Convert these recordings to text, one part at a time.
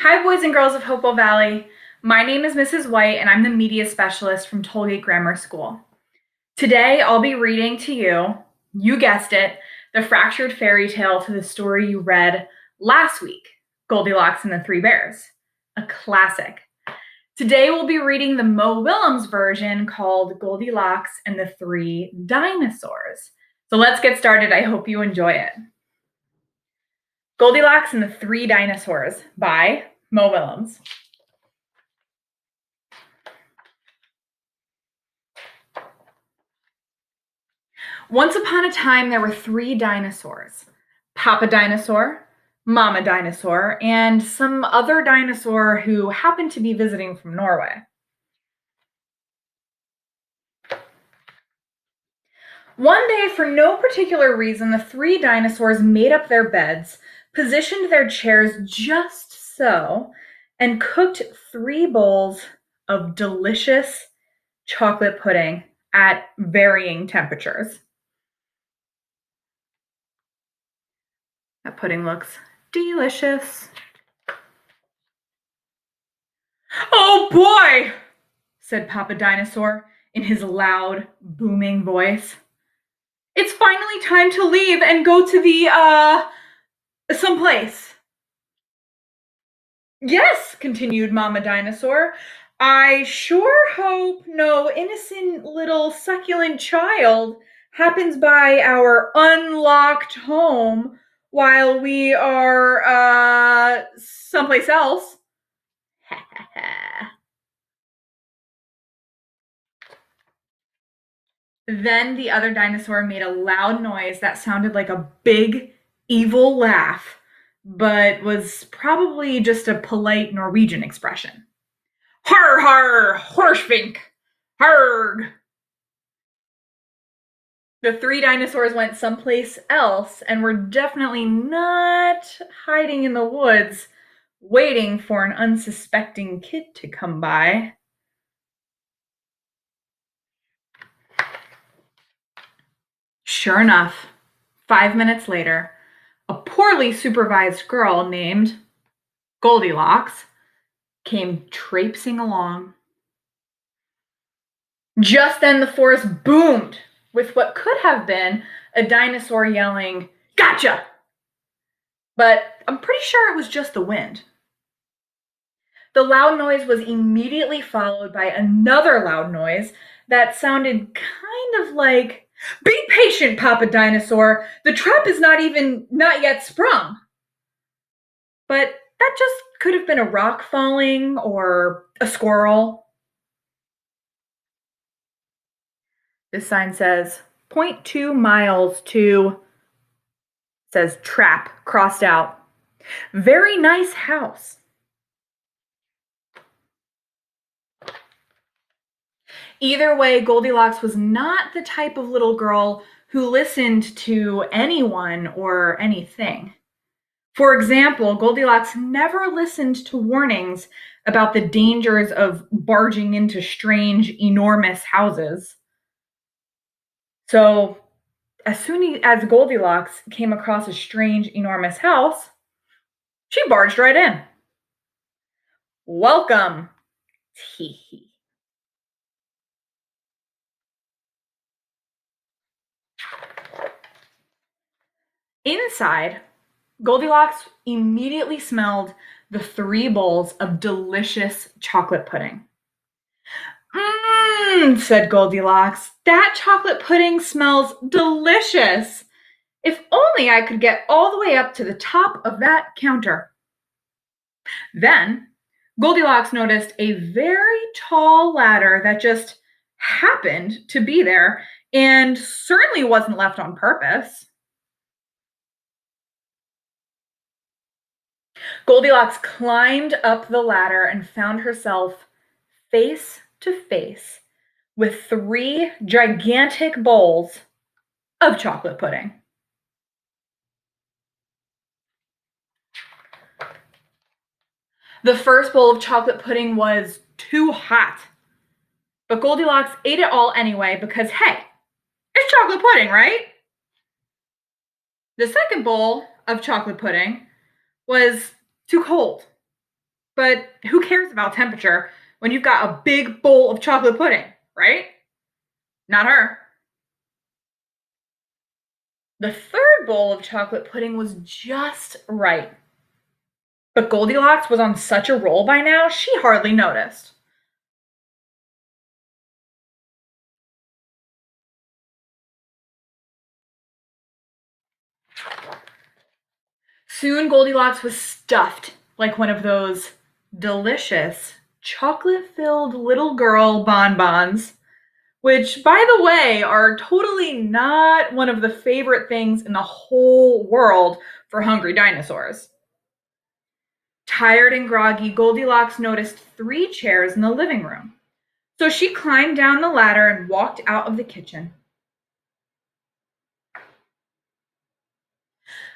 Hi, boys and girls of Hopewell Valley. My name is Mrs. White, and I'm the media specialist from Tollgate Grammar School. Today, I'll be reading to you guessed it, the fractured fairy tale to the story you read last week, Goldilocks and the Three Bears, a classic. Today, we'll be reading the Mo Willems version called Goldilocks and the Three Dinosaurs. So let's get started. I hope you enjoy it. Goldilocks and the Three Dinosaurs by Mo Willems. Once upon a time, there were three dinosaurs: Papa Dinosaur, Mama Dinosaur, and some other dinosaur who happened to be visiting from Norway. One day, for no particular reason, the three dinosaurs made up their beds, positioned their chairs just so, and cooked 3 bowls of delicious chocolate pudding at varying temperatures. That pudding looks delicious. "Oh boy," said Papa Dinosaur in his loud, booming voice. "It's finally time to leave and go to someplace." "Yes," continued Mama Dinosaur, "I sure hope no innocent little succulent child happens by our unlocked home while we are, someplace else." Then the other dinosaur made a loud noise that sounded like a big, evil laugh, but was probably just a polite Norwegian expression. "Har har, horsvink, harg." The three dinosaurs went someplace else and were definitely not hiding in the woods, waiting for an unsuspecting kid to come by. Sure enough, 5 minutes later, a poorly supervised girl named Goldilocks came traipsing along. Just then the forest boomed with what could have been a dinosaur yelling, "Gotcha!" But I'm pretty sure it was just the wind. The loud noise was immediately followed by another loud noise that sounded kind of like, "Be patient, Papa Dinosaur. The trap is not yet sprung." But that just could have been a rock falling or a squirrel. This sign says 0.2 miles to, says trap crossed out. Very nice house. Either way, Goldilocks was not the type of little girl who listened to anyone or anything. For example, Goldilocks never listened to warnings about the dangers of barging into strange, enormous houses. So, as soon as Goldilocks came across a strange, enormous house, she barged right in. "Welcome." Tee. Inside, Goldilocks immediately smelled the 3 bowls of delicious chocolate pudding. "Mmm," said Goldilocks, "that chocolate pudding smells delicious. If only I could get all the way up to the top of that counter." Then Goldilocks noticed a very tall ladder that just happened to be there and certainly wasn't left on purpose. Goldilocks climbed up the ladder and found herself face to face with 3 gigantic bowls of chocolate pudding. The first bowl of chocolate pudding was too hot, but Goldilocks ate it all anyway because, hey, it's chocolate pudding, right? The second bowl of chocolate pudding was too cold, But who cares about temperature when you've got a big bowl of chocolate pudding, right? Not her. The third bowl of chocolate pudding was just right. But Goldilocks was on such a roll by now, she hardly noticed. Soon Goldilocks was stuffed like one of those delicious chocolate-filled little girl bonbons, which, by the way, are totally not one of the favorite things in the whole world for hungry dinosaurs. Tired and groggy, Goldilocks noticed 3 chairs in the living room. So she climbed down the ladder and walked out of the kitchen.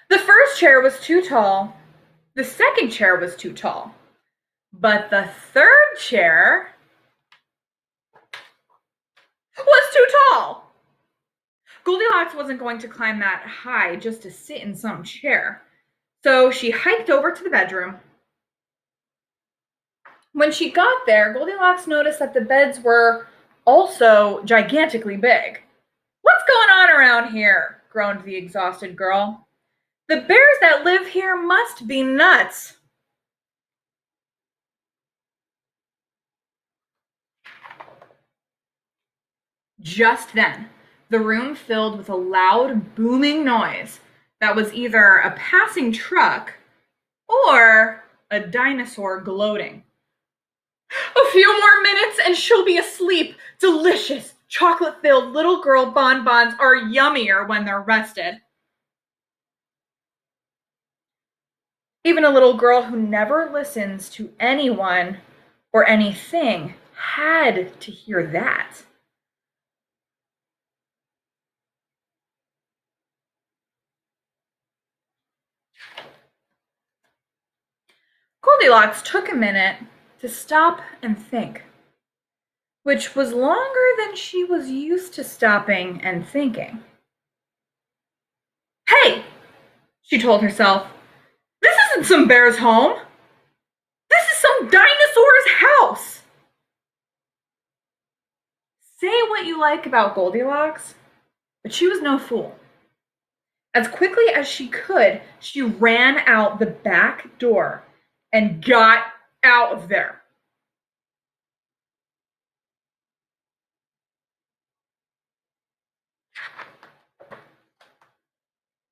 The first chair was too tall. The second chair was too tall. But the third chair was too tall. Goldilocks wasn't going to climb that high just to sit in some chair. So she hiked over to the bedroom. When she got there, Goldilocks noticed that the beds were also gigantically big. "What's going on around here?" groaned the exhausted girl. "The bears that live here must be nuts." Just then, the room filled with a loud, booming noise that was either a passing truck or a dinosaur gloating. "A few more minutes and she'll be asleep. Delicious, chocolate-filled little girl bonbons are yummier when they're rested." Even a little girl who never listens to anyone or anything had to hear that. Goldilocks took a minute to stop and think, which was longer than she was used to stopping and thinking. "Hey," she told herself, "this isn't some bear's home. This is some dinosaur's house." Say what you like about Goldilocks, but she was no fool. As quickly as she could, she ran out the back door and got out of there.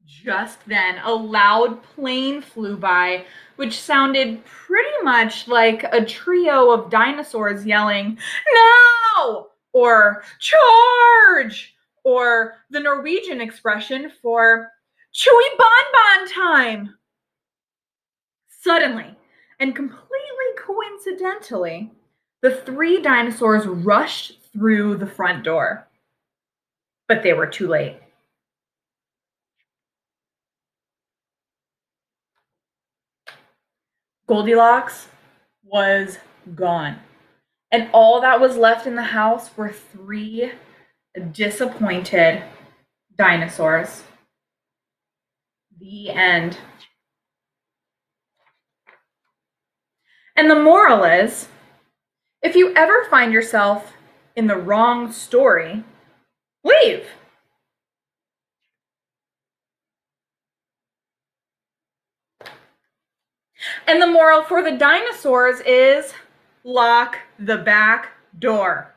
Just then, a loud plane flew by, which sounded pretty much like a trio of dinosaurs yelling, "No!" or "Charge!" or the Norwegian expression for "Chewy bonbon time!" Suddenly, and completely coincidentally, the 3 dinosaurs rushed through the front door. But they were too late. Goldilocks was gone. And all that was left in the house were 3 disappointed dinosaurs. The end. And the moral is, if you ever find yourself in the wrong story, leave. And the moral for the dinosaurs is, lock the back door.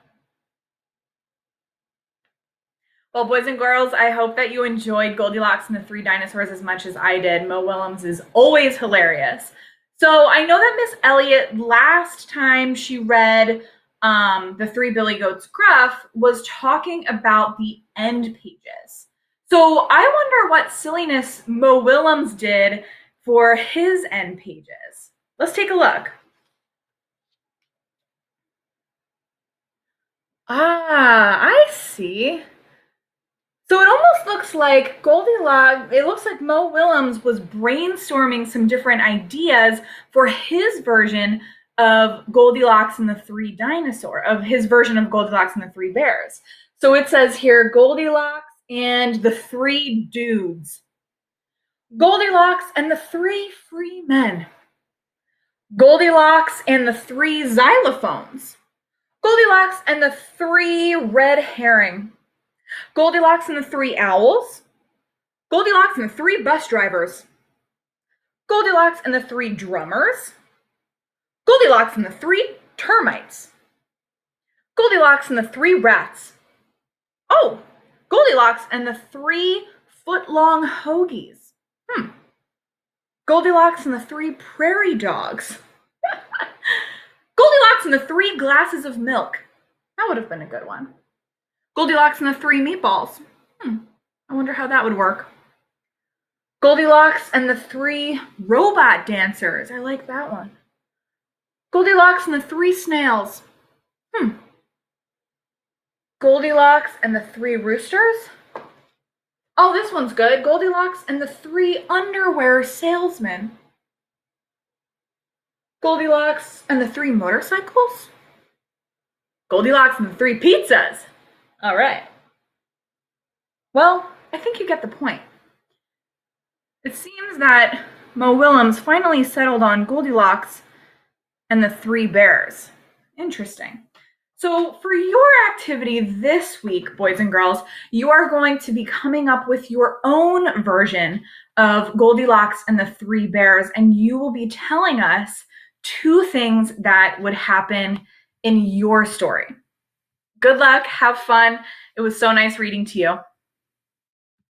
Well, boys and girls, I hope that you enjoyed Goldilocks and the 3 Dinosaurs as much as I did. Mo Willems is always hilarious. So I know that Miss Elliott, last time she read the 3 Billy Goats Gruff, was talking about the end pages. So I wonder what silliness Mo Willems did for his end pages. Let's take a look. Ah, I see. So it almost looks like Goldilocks, it looks like Mo Willems was brainstorming some different ideas for his version of Goldilocks and the 3 Dinosaurs, of his version of Goldilocks and the 3 Bears. So it says here, Goldilocks and the 3 Dudes. Goldilocks and the 3 Free Men. Goldilocks and the three xylophones. Goldilocks and the three red herring. Goldilocks and the three owls. Goldilocks and the three bus drivers. Goldilocks and the three drummers. Goldilocks and the three termites. Goldilocks and the three rats. Oh, Goldilocks and the 3-foot-long hoagies. Goldilocks and the 3 prairie dogs. Goldilocks and the 3 glasses of milk. That would have been a good one. Goldilocks and the 3 meatballs. I wonder how that would work. Goldilocks and the 3 robot dancers. I like that one. Goldilocks and the 3 snails. Goldilocks and the 3 roosters. Oh, this one's good. Goldilocks and the 3 underwear salesmen. Goldilocks and the 3 motorcycles. Goldilocks and the 3 pizzas. All right. Well, I think you get the point. It seems that Mo Willems finally settled on Goldilocks and the 3 bears. Interesting. So for your activity this week, boys and girls, you are going to be coming up with your own version of Goldilocks and the 3 bears, and you will be telling us 2 things that would happen in your story. Good luck, have fun. It was so nice reading to you.